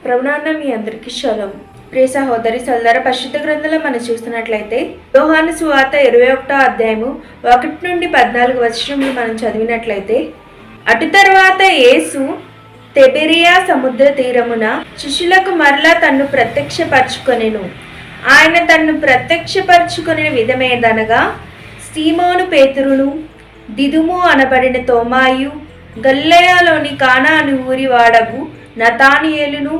ప్రభునాన్న మీ అందరికీ షలోం. ప్రియ సహోదరి సోదర, పరిశుద్ధ గ్రంథంలో మనం చూస్తున్నట్లయితే యోహాను సువార్త 21వ అధ్యాయము 1 నుండి 14 వచనములు మనం చదివినట్లయితే, అటు తర్వాత యేసు తిబెరియా సముద్ర తీరమున శిష్యులకు మరలా తన్ను ప్రత్యక్షపరచుకొనెను. ఆయన తన్ను ప్రత్యక్షపరచుకొనిన విధమేదనగా, సీమోను పేతురును, దిదుము అనబడిన తోమాయు, గలిలయలోని కానా అను ఊరి వాడగు నతానియేలును,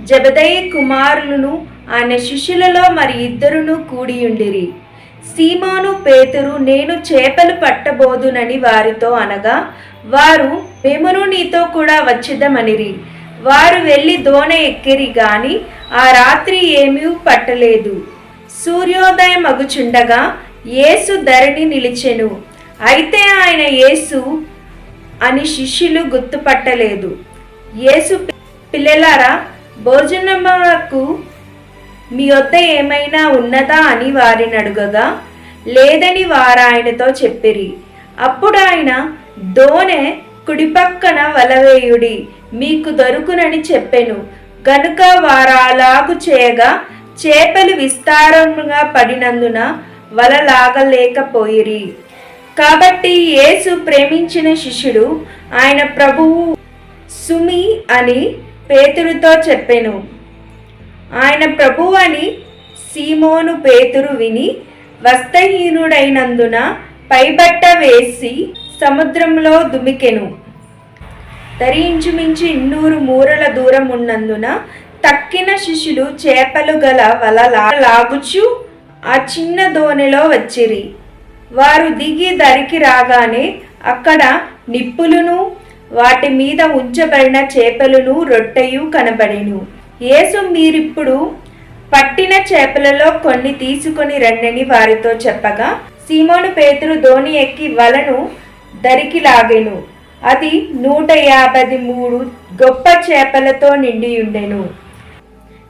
జెబెదయి కుమారులను ఆయన శిష్యులలో మరి ఇద్దరును కూడియుండిరి. సీమోను పేతురు, నేను చేపలు పట్టబోదునని వారితో అనగా, వారు మేమును నీతో కూడా వచ్చేదమనిరి. వారు వెళ్ళి దోణ ఎక్కిరి గాని ఆ రాత్రి ఏమీ పట్టలేదు. సూర్యోదయం అగుచుండగా యేసు ధరణి నిలిచెను. అయితే ఆయన యేసు అని శిష్యులు గుర్తుపట్టలేదు. యేసు, పిల్లలారా, భోజనమునకు మీ వద్ద ఏమైనా ఉన్నదా అని వారిని అడుగగా, లేదని వారు ఆయనతో చెప్పిరి. అప్పుడు ఆయన, దోణె కుడిపక్కన వలవేయుడి, మీకు దొరుకునని చెప్పెను. గనుక వారు అలాగు చేయగా చేపలు విస్తారముగా పడినందున వల లాగలేకపోయిరి. కాబట్టి యేసు ప్రేమించిన శిష్యుడు ఆయన ప్రభువు సుమి అని పేతురుతో చెప్పెను. ఆయన ప్రభువు అని సీమోను పేతురు విని వస్త్రహీనుడైనందున పైబట్ట వేసి సముద్రంలో దుమికెను. ఇంచుమించు 200 మూరల దూరం ఉన్నందున తక్కిన శిష్యులు చేపలు గల వల లాగుచు ఆ చిన్న దోణిలో వచ్చిరి. వారు దిగి దరికి రాగానే అక్కడ నిప్పులును, వాటి మీద ఉంచబడిన చేపలను, రొట్టెయు కనబడెను. యేసు, మీరిప్పుడు పట్టిన చేపలలో కొన్ని తీసుకొని రండని వారితో చెప్పగా, సీమోను పేతురు దోణి ఎక్కి వలను దరికి లాగెను. అది 153 గొప్ప చేపలతో నిండియుండెను.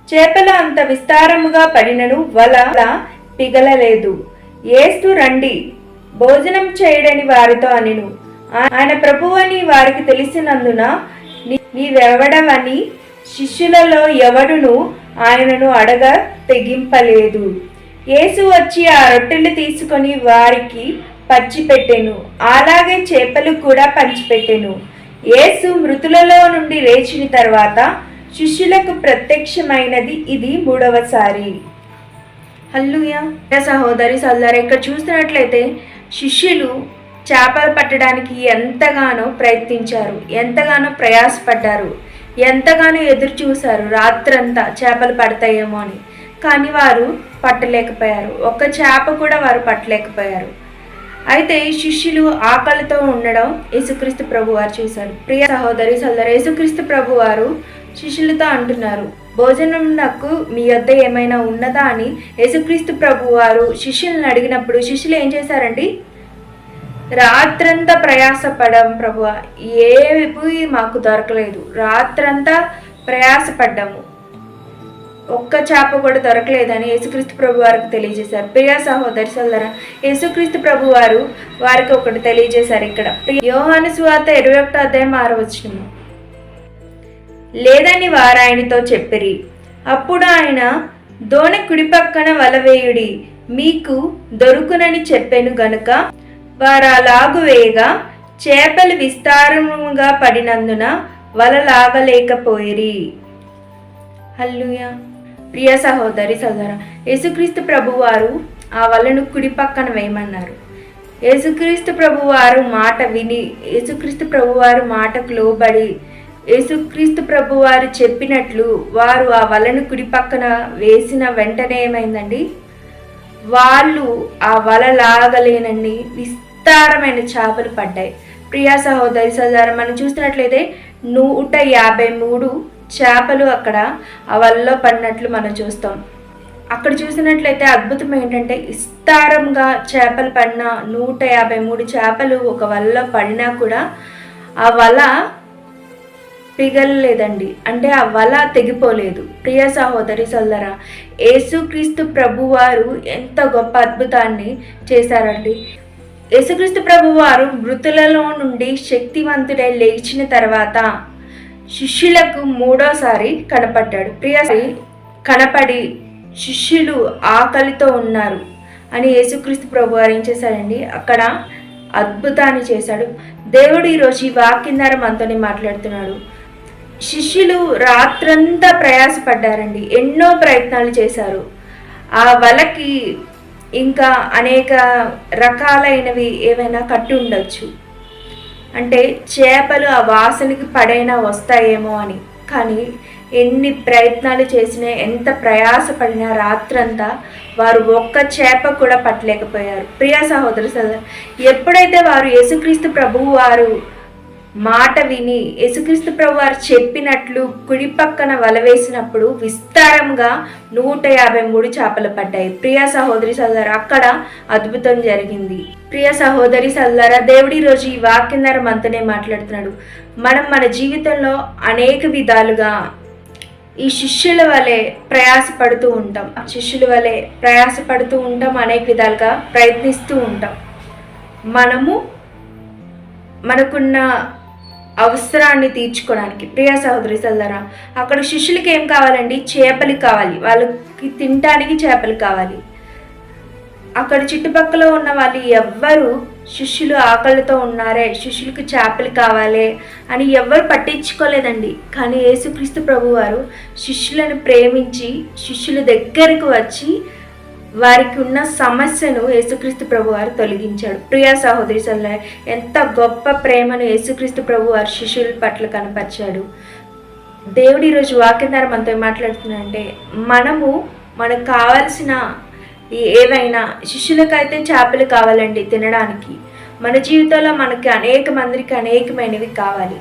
చేపలు అంత విస్తారముగా పడినను వల పిగలలేదు. యేసు, రండి, భోజనం చేయడని వారితో అనెను. ఆయన ప్రభువని వారికి తెలిసినందున, నీవెవడవని శిష్యులలో ఎవడును ఆయనను అడగ తెగింపలేదు. యేసు వచ్చి ఆ రొట్టెలు తీసుకొని వారికి పంచిపెట్టెను. అలాగే చేపలు కూడా పంచిపెట్టెను. యేసు మృతులలో నుండి లేచిన తర్వాత శిష్యులకు ప్రత్యక్షమైనది ఇది 3వసారి. హల్లెలూయా. సహోదరి సోదర, ఇక్కడ చూస్తున్నట్లయితే శిష్యులు చేపలు పట్టడానికి ఎంతగానో ప్రయత్నించారు, ఎంతగానో ప్రయాసపడ్డారు, ఎంతగానో ఎదురు చూశారు రాత్రంతా చేపలు పడతాయేమో అని. కానీ వారు పట్టలేకపోయారు. ఒక్క చేప కూడా వారు పట్టలేకపోయారు. అయితే శిష్యులు ఆకలితో ఉండడం యేసుక్రీస్తు ప్రభు వారు చూశారు. ప్రియ సహోదరి సోదర, యేసుక్రీస్తు ప్రభు వారు శిష్యులతో అంటున్నారు, భోజనం నాకు మీ వద్ద ఏమైనా ఉన్నదా అని యేసుక్రీస్తు ప్రభు వారు శిష్యులను అడిగినప్పుడు శిష్యులు ఏం చేశారండి? రాత్రంతా ప్రయాసపడ్డాం ప్రభువా, ఏవి మాకు దొరకలేదు, రాత్రంతా ప్రయాసపడ్డాము, ఒక్క చేప కూడా దొరకలేదని యేసుక్రీస్తు ప్రభు వారికి తెలియజేశారు. ప్రియ సహోదరి సోదర, యేసుక్రీస్తు ప్రభు వారు వారికి ఒకటి తెలియజేశారు. ఇక్కడ యోహాను సువార్త 21వ అధ్యాయం 6వ వచనము, లేదని వారు ఆయనతో చెప్పిరి. అప్పుడు ఆయన, దోణి కుడిపక్కన వలవేయుడి, మీకు దొరుకునని చెప్పెను. గనుక వారు అలాగు వేయగా చేపలు విస్తారముగా పడినందున వల లాగలేకపోయిరి. హల్లెలూయా. ప్రియ సహోదరి సోదర, యేసుక్రీస్తు ప్రభువారు ఆ వలను కుడి పక్కన వేయమన్నారు. యేసుక్రీస్తు ప్రభువారు మాట విని, యేసుక్రీస్తు ప్రభువారు మాటకు లోబడి, యేసుక్రీస్తు ప్రభువారు చెప్పినట్లు వారు ఆ వలను కుడి పక్కన వేసిన వెంటనే ఏమైందండి? వాళ్ళు ఆ వల లాగలేనండి విస్తారమైన చేపలు పడ్డాయి. ప్రియా సహోదరి సోదర, మనం చూస్తున్నట్లయితే 153 చేపలు అక్కడ ఆ వలలో పడినట్లు మనం చూస్తాం. అక్కడ చూసినట్లయితే అద్భుతం ఏంటంటే, విస్తారంగా చేపలు పడిన 153 చేపలు ఒక వలలో పడినా కూడా ఆ వల పిగలలేదండి. అంటే ఆ వల తెగిపోలేదు. ప్రియ సహోదరి సోదర, యేసుక్రీస్తు ప్రభువారు ఎంత గొప్ప అద్భుతాన్ని చేశారండి. యేసుక్రీస్తు ప్రభువారు మృతులలో నుండి శక్తివంతుడై లేచిన తర్వాత శిష్యులకు మూడోసారి కనపడ్డాడు. కనపడి శిష్యులు ఆకలితో ఉన్నారు అని యేసుక్రీస్తు ప్రభువారు ఏం చేశాడండి, అక్కడ అద్భుతాన్ని చేశాడు. దేవుడు ఈరోజు ఈ వాక్యం ద్వారా మనతోనే మాట్లాడుతున్నాడు. శిష్యులు రాత్రంతా ప్రయాసపడ్డారండి, ఎన్నో ప్రయత్నాలు చేశారు. ఆ వలకి ఇంకా అనేక రకాలైనవి ఏమైనా కట్టి ఉండొచ్చు, అంటే చేపలు ఆ వాసనకి పడైనా వస్తాయేమో అని. కానీ ఎన్ని ప్రయత్నాలు చేసినా, ఎంత ప్రయాసపడినా రాత్రంతా వారు ఒక్క చేప కూడా పట్టలేకపోయారు. ప్రియ సహోదరు ఎప్పుడైతే వారు యేసుక్రీస్తు ప్రభువు వారు మాట విని యేసుక్రీస్తు ప్రభు వారు చెప్పినట్లు కుడి పక్కన వల వేసినప్పుడు విస్తారంగా 153 చేపలు పడ్డాయి. ప్రియ సహోదరి సల్లారా, అక్కడ అద్భుతం జరిగింది. ప్రియ సహోదరి సల్లారా, దేవుడి రోజు ఈ వాక్యం ద్వారా మనతోనే మాట్లాడుతున్నాడు. మనం మన జీవితంలో అనేక విధాలుగా ఈ శిష్యుల వలె ప్రయాసపడుతూ ఉంటాం, అనేక విధాలుగా ప్రయత్నిస్తూ ఉంటాం. మనకున్న అవసరాన్ని తీర్చుకోవడానికి. ప్రియ సహోదరి సల్లారా, అక్కడ శిష్యులకి ఏం కావాలండి, చేపలు కావాలి, వాళ్ళకి తినడానికి చేపలు కావాలి. అక్కడ చుట్టుపక్కల ఉన్న వాళ్ళు ఎవ్వరు శిష్యులు ఆకలితో ఉన్నారే, శిష్యులకు చేపలు కావాలి అని ఎవ్వరు పట్టించుకోలేదండి. కానీ యేసుక్రీస్తు ప్రభు వారు శిష్యులను ప్రేమించి శిష్యుల దగ్గరకు వచ్చి వారికి ఉన్న సమస్యను యేసుక్రీస్తు ప్రభు వారు తొలగించాడు. ప్రియ సహోదరి సల్లారా, ఎంత గొప్ప ప్రేమను యేసుక్రీస్తు ప్రభు వారు శిష్యుల పట్ల కనపరిచాడు. దేవుడు ఈరోజు వాక్యం ద్వారా మనతో మాట్లాడుతున్నాడంటే, మనకు కావాల్సిన ఏవైనా, శిష్యులకైతే చేపలు కావాలండి తినడానికి. మన జీవితంలో మనకి అనేక మందికి అనేకమైనవి కావాలి.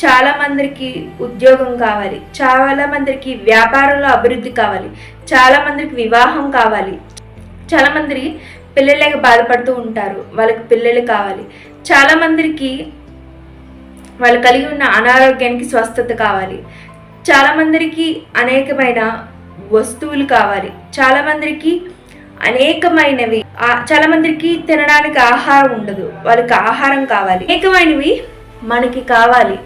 చాలా మందికి ఉద్యోగం కావాలి, చాలా మందికి వ్యాపారంలో అభివృద్ధి కావాలి, చాలా మందికి వివాహం కావాలి, చాలా మంది పిల్లలేక బాధపడుతూ ఉంటారు, వాళ్ళకి పిల్లలు కావాలి. చాలా మందికి వాళ్ళు కలిగి ఉన్న అనారోగ్యానికి స్వస్థత కావాలి. చాలా మందికి అనేకమైన వస్తువులు కావాలి, చాలా మందికి అనేకమైనవి, చాలా మందికి తినడానికి ఆహారం ఉండదు, వాళ్ళకి ఆహారం కావాలి. అనేకమైనవి మనకి కావాలి.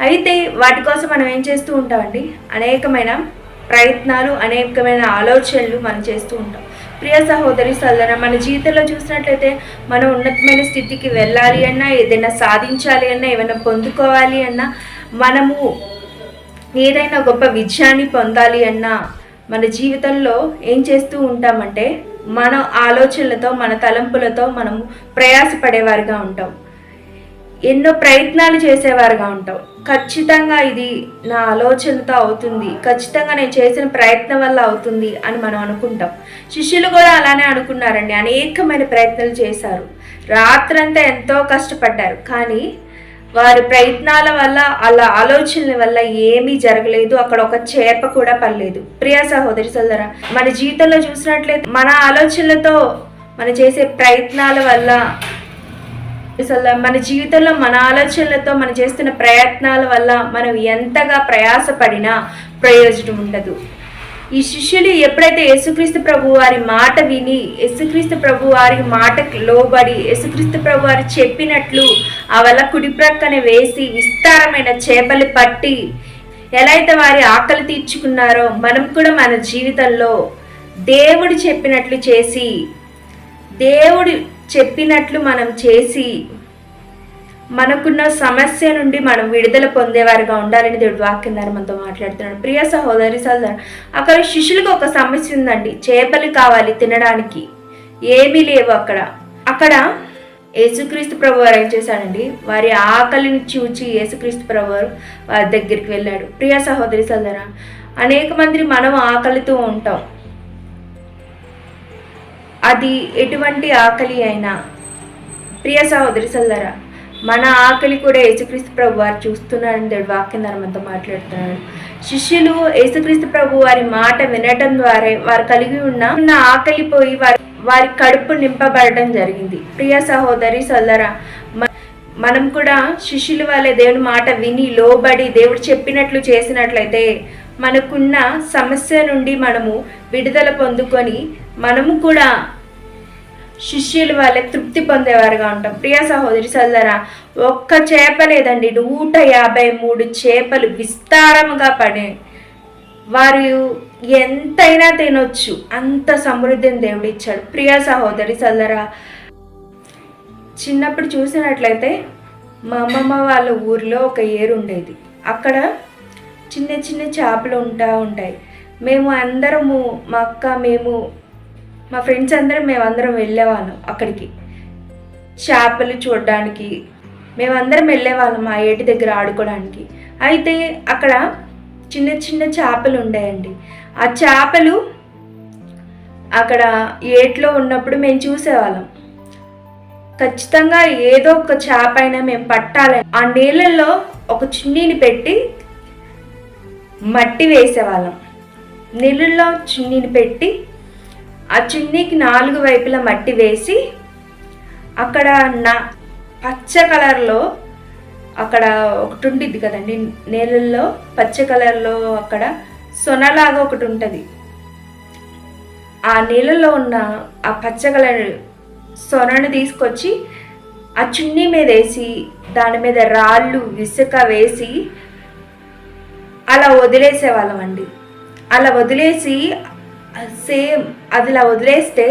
అయితే వాటి కోసం మనం ఏం చేస్తూ ఉంటామండి, అనేకమైన ప్రయత్నాలు, అనేకమైన ఆలోచనలు మనం చేస్తూ ఉంటాం. ప్రియ సహోదరి సల్లారా, మన జీవితంలో చూసినట్లయితే మనం ఉన్నతమైన స్థితికి వెళ్ళాలి అన్నా, ఏదైనా సాధించాలి అన్నా, ఏమైనా పొందుకోవాలి అన్నా, మనము ఏదైనా గొప్ప విజయాన్ని పొందాలి అన్నా మన జీవితంలో ఏం చేస్తూ ఉంటామంటే, మన ఆలోచనలతో, మన తలంపులతో మనము ప్రయాసపడేవారుగా ఉంటాం, ఎన్నో ప్రయత్నాలు చేసేవారుగా ఉంటాం. ఖచ్చితంగా ఇది నా ఆలోచనతో అవుతుంది, ఖచ్చితంగా నేను చేసిన ప్రయత్నం వల్ల అవుతుంది అని మనం అనుకుంటాం. శిష్యులు కూడా అలానే అనుకున్నారండి, అనేకమైన ప్రయత్నాలు చేశారు, రాత్రంతా ఎంతో కష్టపడ్డారు. కానీ వారి ప్రయత్నాల వల్ల, అలా ఆలోచనల వల్ల ఏమీ జరగలేదు, అక్కడ ఒక చేప కూడా పడలేదు. ప్రియ సహోదరి సోదరా, మన జీవితంలో చూసినట్లయితే మన ఆలోచనలతో మనం చేసే ప్రయత్నాల వల్ల, మన జీవితంలో మన ఆలోచనలతో మనం చేస్తున్న ప్రయత్నాల వల్ల మనం ఎంతగా ప్రయాసపడినా ప్రయోజనం ఉండదు. ఈ శిష్యులు ఎప్పుడైతే యేసుక్రీస్తు ప్రభు వారి మాట విని, యేసుక్రీస్తు ప్రభు వారి మాటకు లోబడి, యేసుక్రీస్తు ప్రభు వారు చెప్పినట్లు ఆ వల్ల కుడి ప్రక్కన వేసి విస్తారమైన చేపలు పట్టి ఎలా అయితే వారి ఆకలి తీర్చుకున్నారో, మనం కూడా మన జీవితంలో దేవుడు చెప్పినట్లు చేసి, దేవుడు చెప్పినట్లు మనం చేసి మనకున్న సమస్య నుండి మనం విడుదల పొందేవారుగా ఉండాలని దేవుడు వాక్యం ద్వారా మనతో మాట్లాడుతున్నాడు. ప్రియ సహోదరి సోదరు, అక్కడ శిష్యులకు ఒక సమస్య ఉందండి, చేపలు కావాలి తినడానికి, ఏమీ లేవు అక్కడ యేసుక్రీస్తు ప్రభు వారు ఏం చేశాడండి, వారి ఆకలిని చూచి యేసుక్రీస్తు ప్రభు వారు వారి దగ్గరికి వెళ్ళాడు. ప్రియ సహోదరి సోదరా, అనేక మంది మనం ఆకలితో ఉంటాం, అది ఎటువంటి ఆకలి అయినా. ప్రియ సహోదరి సోదరా, మన ఆకలి కూడా యేసుక్రీస్తు ప్రభు వారు చూస్తున్నారని దేవుడు వాక్యం ద్వారా మనతో మాట్లాడుతున్నాడు. శిష్యులు యేసుక్రీస్తు ప్రభు వారి మాట వినటం ద్వారా వారు కలిగి ఉన్న ఆకలి పోయి వారి కడుపు నింపబడటం జరిగింది. ప్రియ సహోదరి సోదరా, మనం కూడా శిష్యుల వల్లే దేవుని మాట విని లోబడి దేవుడు చెప్పినట్లు చేసినట్లయితే మనకున్న సమస్య నుండి మనము విడుదల పొందుకొని మనము కూడా శిష్యులు వాళ్ళే తృప్తి పొందేవారుగా ఉంటాం. ప్రియ సహోదరి సోదరా, ఒక్క చేప లేదండి, 153 చేపలు విస్తారముగా పడే. వారు ఎంతైనా తినొచ్చు, అంత సమృద్ధిని దేవుడు ఇచ్చాడు. ప్రియ సహోదరి సోదరా, చిన్నప్పుడు చూసినట్లయితే మా అమ్మమ్మ వాళ్ళ ఊరిలో ఒక ఏరు ఉండేది. అక్కడ చిన్న చిన్న చేపలు ఉంటాయి. మేము అందరము, మా అక్క, మేము, మా ఫ్రెండ్స్ మేమందరం వెళ్ళేవాళ్ళం అక్కడికి చేపలు చూడడానికి. మేమందరం వెళ్ళేవాళ్ళం ఆ ఏటి దగ్గర ఆడుకోవడానికి. అయితే అక్కడ చిన్న చిన్న చేపలు ఉండేయండి. ఆ చేపలు అక్కడ ఏట్లో ఉన్నప్పుడు మేము చూసేవాళ్ళం. ఖచ్చితంగా ఏదో ఒక చేప అయినా మేము పట్టాలి. ఆ నీళ్ళల్లో ఒక చున్నీని పెట్టి మట్టి వేసేవాళ్ళం. నీళ్ళల్లో చున్నీని పెట్టి ఆ చున్నీకి 4 వైపులా మట్టి వేసి అక్కడ పచ్చ కలర్లో అక్కడ ఒకటి ఉంటుంది కదండి, నీళ్ళల్లో పచ్చ కలర్లో అక్కడ సొనలాగా ఒకటి ఉంటుంది. ఆ నీళ్ళలో ఉన్న ఆ పచ్చ కలర్ సొనను తీసుకొచ్చి ఆ చున్నీ మీద వేసి దాని మీద రాళ్ళు ఇసుక వేసి అలా వదిలేసేవాళ్ళం అండి. అలా వదిలేసి సేమ్ అదిలా వదిలేస్తే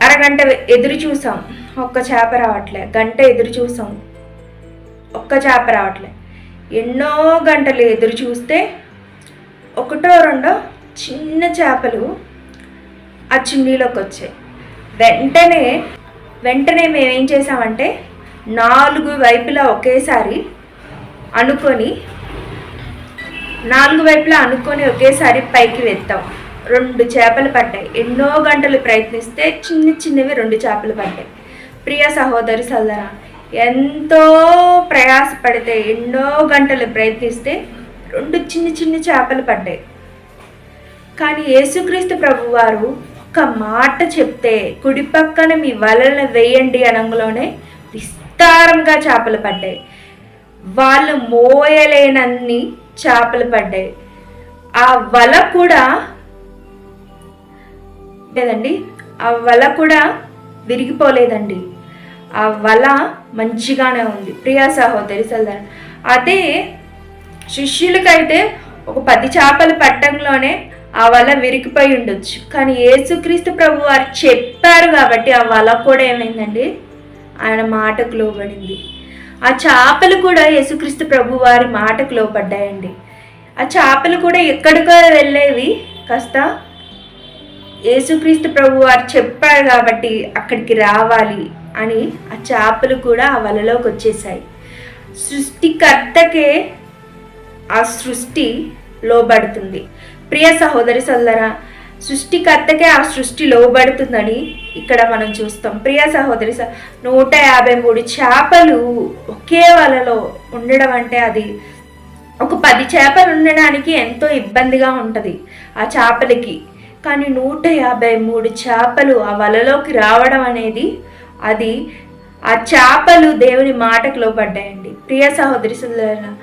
అరగంట ఎదురు చూసాం, ఒక్క చేప రావట్లే. గంట ఎదురు చూసాం, ఒక్క చేప రావట్లే. ఎన్నో గంటలు ఎదురు చూస్తే ఒకటో రెండో చిన్న చేపలు ఆ చున్నీలోకి వచ్చాయి. వెంటనే మేమేం చేసామంటే 4 వైపులా ఒకేసారి అనుకొని ఒకేసారి పైకి వెత్తాం. 2 చేపలు పడ్డాయి. ఎన్నో గంటలు ప్రయత్నిస్తే చిన్నవి 2 చేపలు పడ్డాయి. ప్రియ సహోదరి సోదరా, ఎంతో ప్రయాసపడితే ఎన్నో గంటలు ప్రయత్నిస్తే 2 చిన్న చేపలు పడ్డాయి. కానీ యేసుక్రీస్తు ప్రభువారు ఒక్క మాట చెప్తే కుడి పక్కన మీ వలలను వేయండి అనంలోనే విస్తారంగా చేపలు పడ్డాయి. వాళ్ళు మోయలేనన్ని చేపలు పడ్డాయి. ఆ వల కూడా లేదండి, ఆ వల కూడా విరిగిపోలేదండి. ఆ వల మంచిగానే ఉంది. ప్రియా సహోదరి సోదరా, అదే శిష్యులకైతే ఒక 10 చేపలు పట్టంలోనే ఆ వల విరిగిపోయి ఉండొచ్చు. కానీ యేసుక్రీస్తు ప్రభు వారు చెప్పారు కాబట్టి ఆ వల కూడా ఏమైందండి, ఆయన మాటకు లోబడింది. ఆ చేపలు కూడా యేసుక్రీస్తు ప్రభు వారి మాటకు లోబడ్డాయండి. ఆ చేపలు కూడా ఎక్కడికో వెళ్ళేవి, కాస్త యేసుక్రీస్తు ప్రభు వారు చెప్పారు కాబట్టి అక్కడికి రావాలి అని ఆ చేపలు కూడా ఆ వలలోకి వచ్చేసాయి. సృష్టికర్తకే ఆ సృష్టి లోబడుతుంది. ప్రియ సహోదరి సోదరా, సృష్టికర్తకే ఆ సృష్టి లోబడుతుందని ఇక్కడ మనం చూస్తాం. ప్రియ సహోదరి 153 చేపలు ఒకే వలలో ఉండడం అంటే అది ఒక 10 చేపలు ఉండడానికి ఎంతో ఇబ్బందిగా ఉంటుంది ఆ చేపలకి. కానీ 153 చేపలు ఆ వలలోకి రావడం అనేది అది ఆ చేపలు దేవుని మాటకు లోబడ్డాయండి. ప్రియ సహోదరి సోదరా,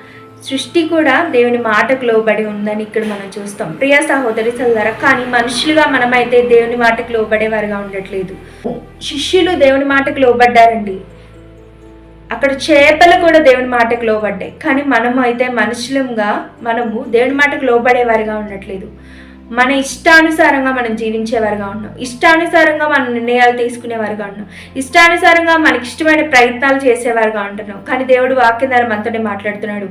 సృష్టి కూడా దేవుని మాటకు లోబడి ఉందని ఇక్కడ మనం చూస్తాం. ప్రియ సహోదరి సోదరా, కానీ మనుషులుగా మనమైతే దేవుని మాటకు లోబడేవారుగా ఉండట్లేదు. శిష్యులు దేవుని మాటకు లోబడ్డారండి, అక్కడ చేపలు కూడా దేవుని మాటకు లోబడ్డాయి. కానీ మనము అయితే మనుషులంగా మనము దేవుని మాటకు లోబడేవారుగా ఉండట్లేదు. మన ఇష్టానుసారంగా మనం జీవించేవారుగా ఉన్నాం, ఇష్టానుసారంగా మన నిర్ణయాలు తీసుకునేవారుగా ఉన్నాం, ఇష్టానుసారంగా మనకి ఇష్టమైన ప్రయత్నాలు చేసేవారుగా ఉంటున్నాం. కానీ దేవుడు వాక్యం ద్వారా మనతోనే మాట్లాడుతున్నాడు.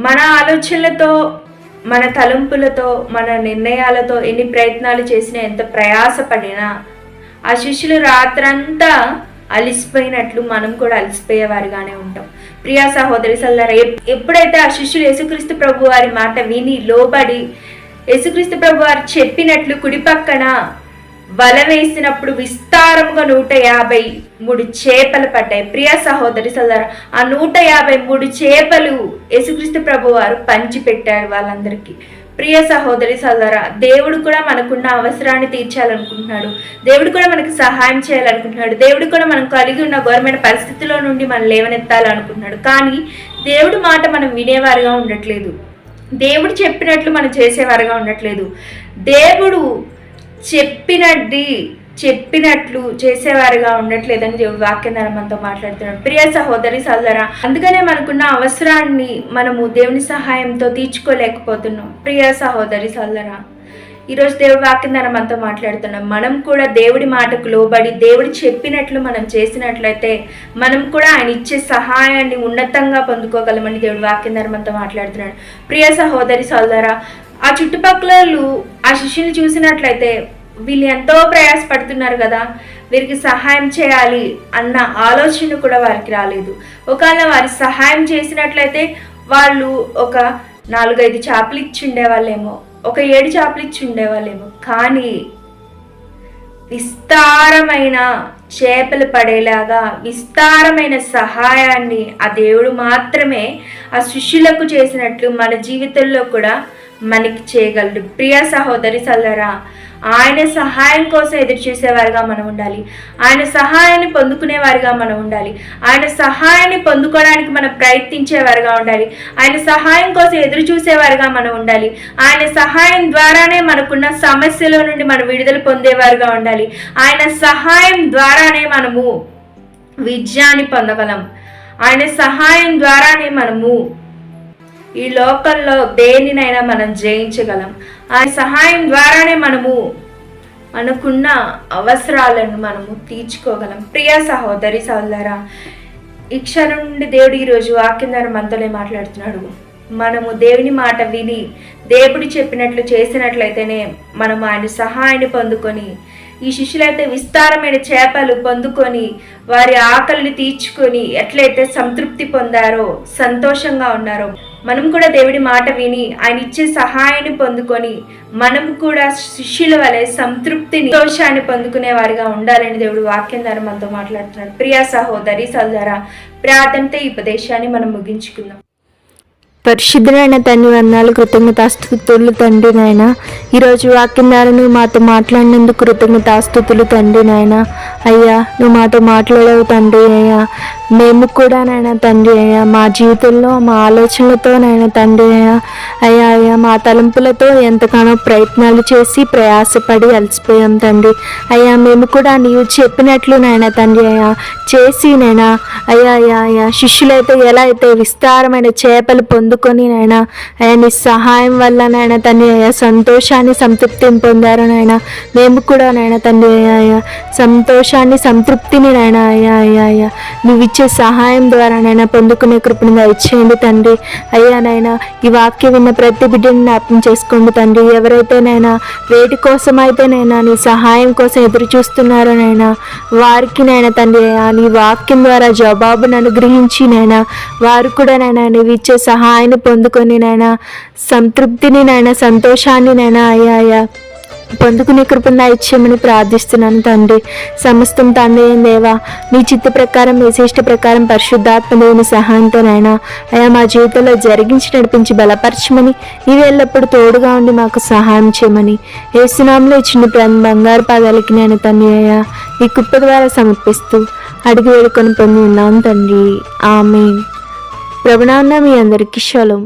మన ఆలోచనలతో, మన తలంపులతో, మన నిర్ణయాలతో ఎన్ని ప్రయత్నాలు చేసినా, ఎంత ప్రయాసపడినా ఆ శిష్యులు రాత్రంతా అలిసిపోయినట్లు మనం కూడా అలిసిపోయేవారుగానే ఉంటాం. ప్రియా సహోదరి సోదరా, ఎప్పుడైతే ఆ శిష్యులు యేసుక్రీస్తు ప్రభు వారి మాట విని లోబడి యేసుక్రీస్తు ప్రభు వారు చెప్పినట్లు కుడి పక్కన వల వేసినప్పుడు విస్తారముగా 153 చేపలు పడ్డాయి. ప్రియ సహోదరి సోదరా, ఆ 153 చేపలు యేసుక్రీస్తు ప్రభు వారు పంచి పెట్టారు వాళ్ళందరికీ. ప్రియ సహోదరి సోదరా, దేవుడు కూడా మనకున్న అవసరాన్ని తీర్చాలనుకుంటున్నాడు. దేవుడు కూడా మనకు సహాయం చేయాలనుకుంటున్నాడు. దేవుడు కూడా మనం కలిగి ఉన్న ఘోరమైన పరిస్థితిలో నుండి మనం లేవనెత్తాలనుకుంటున్నాడు. కానీ దేవుడు మాట మనం వినేవారుగా ఉండట్లేదు. దేవుడు చెప్పినట్లు మనం చేసేవారుగా ఉండట్లేదు. దేవుడు చెప్పినట్లు చేసేవారుగా ఉండట్లేదని దేవుడు వాక్యం ద్వారా మనతో మాట్లాడుతున్నాడు. ప్రియ సహోదరి సోదరా, అందుకనే మనకున్న అవసరాన్ని మనము దేవుని సహాయంతో తీర్చుకోలేకపోతున్నాం. ప్రియ సహోదరి సోదరా, ఈరోజు దేవుడి వాక్యం ద్వారా మనతో మాట్లాడుతున్నాం. మనం కూడా దేవుడి మాటకు లోబడి దేవుడు చెప్పినట్లు మనం చేసినట్లయితే మనం కూడా ఆయన ఇచ్చే సహాయాన్ని ఉన్నతంగా పొందుకోగలమని దేవుడి వాక్యం ద్వారా మనతో మాట్లాడుతున్నాడు. ప్రియ సహోదరి సోదరా, ఆ చుట్టుపక్కల ఆ శిష్యుని చూసినట్లయితే వీళ్ళు ఎంతో ప్రయాసపడుతున్నారు కదా, వీరికి సహాయం చేయాలి అన్న ఆలోచన కూడా వారికి రాలేదు. ఒకవేళ వారి సహాయం చేసినట్లయితే వాళ్ళు ఒక 4-5 చేపలు ఇచ్చి ఉండేవాళ్ళేమో, ఒక 7 చేపలు ఇచ్చి ఉండేవాళ్ళేమో. కానీ విస్తారమైన చేపలు పడేలాగా విస్తారమైన సహాయాన్ని ఆ దేవుడు మాత్రమే ఆ శిష్యులకు చేసినట్లు మన జీవితంలో కూడా మనకి చేయగలడు. ప్రియ సహోదరి సోదరా, ఆయన సహాయం కోసం ఎదురు చూసేవారుగా మనం ఉండాలి. ఆయన సహాయాన్ని పొందుకునేవారుగా మనం ఉండాలి. ఆయన సహాయాన్ని పొందుకోవడానికి మనం ప్రయత్నించేవారుగా ఉండాలి. ఆయన సహాయం కోసం ఎదురు చూసేవారుగా మనం ఉండాలి. ఆయన సహాయం ద్వారానే మనకున్న సమస్యల నుండి మనం విడుదల పొందేవారుగా ఉండాలి. ఆయన సహాయం ద్వారానే మనము విజయాన్ని పొందగలం. ఆయన సహాయం ద్వారానే మనము ఈ లోకంలో దేనినైనా మనం జయించగలం. ఆ సహాయం ద్వారానే మనము మనకున్న అవసరాలను మనము తీర్చుకోగలం. ప్రియ సహోదరి సోదరా, ఈ క్షణం నుండి దేవుడు ఈరోజు వాక్యం ద్వారా మనతోనే మాట్లాడుతున్నాడు. మనము దేవుని మాట విని దేవుడు చెప్పినట్లు చేసినట్లయితేనే మనము ఆయన సహాయాన్ని పొందుకొని, ఈ శిష్యులైతే విస్తారమైన చేపలు పొందుకొని వారి ఆకలిని తీర్చుకొని ఎట్లయితే సంతృప్తి పొందారో, సంతోషంగా ఉన్నారో, మనం కూడా దేవుడి మాట విని ఆయన ఇచ్చే సహాయాన్ని పొందుకొని మనం కూడా శిష్యుల వలె సంతృప్తిని, సంతోషాన్ని పొందుకునే వారిగా ఉండాలని దేవుడు వాక్యం ద్వారా మనతో మాట్లాడుతున్నాడు. ప్రియ సహోదరి సోదరా, ప్రార్థనతో ఈ ఉపదేశాన్ని మనం ముగించుకుందాం. పరిశుద్ధులైన తండ్రి, వందనాలు, కృతజ్ఞతాస్తుతులు తండ్రి నాయన. ఈరోజు వాక్యం ద్వారా నువ్వు మాతో మాట్లాడినందుకు కృతజ్ఞతాస్తుతులు తండ్రి నాయన. అయ్యా, నువ్వు మాతో మాట్లాడవు తండ్రి. అయ్యా, మేము కూడా నాయన తండ్రి అయ్యా మా జీవితంలో మా ఆలోచనలతో నాయన తండ్రి అయ్యా మా తలంపులతో ఎంతగానో ప్రయత్నాలు చేసి ప్రయాసపడి అలసిపోయాం తండ్రి. అయ్యా, మేము కూడా నీవు చెప్పినట్లు నాయన తండ్రి అయ్యా చేసి నైనా అయ్యా శిష్యులైతే ఎలా అయితే విస్తారమైన చేపలు పొందుకొని నాయనా అయ్యా నీ సహాయం వల్ల నాయన తండ్రి అయ్యా సంతోషాన్ని సంతృప్తిని పొందారు నాయన. మేము కూడా నాయన తండ్రి అయ్యా సంతోషాన్ని సంతృప్తిని నాయన అయ్యా నువ్వు ఇచ్చే సహాయం ద్వారా నైనా పొందుకునే కృపను ఇచ్చేయండి తండ్రి. అయ్యా నైనా ఈ వాక్యం విన్న ప్రతి బిడ్డని జ్ఞాపకం చేసుకోండి తండ్రి. ఎవరైతే నైనా వేటి కోసం అయితే నైనా నీ సహాయం కోసం ఎదురు చూస్తున్నారో నైనా వారికి నైనా తండ్రి అయ్యా నీ వాక్యం ద్వారా జవాబును అనుగ్రహించి నైనా వారు కూడా నైనా నీవు ఇచ్చే సహాయాన్ని పొందుకొని నైనా సంతృప్తిని నైనా సంతోషాన్ని నైనా అయ్యా పొందుకునే కృపను ఇచ్చేయమని ప్రార్థిస్తున్నాను తండ్రి. సమస్తం తండ్రి దేవా నీ చిత్త ప్రకారం నీ శ్రేష్ట ప్రకారం పరిశుద్ధాత్మ దేవుని సహాయంతో నైనా అయ్యా మా జీవితంలో జరిగించి నడిపించి బలపరచమని నీవు ఎల్లప్పుడూ తోడుగా ఉండి మాకు సహాయం చేయమని యేసునామములో ఇచ్చిన బంగారు పాదాలకి నేను తండ్రి అయ్యా ఈ కృప ద్వారా సమర్పిస్తూ అడిగి వేడుకొని పొంది ఉన్నాం తండ్రి. ఆమేన్. ప్రభునామమున మీ అందరికీ షలోం.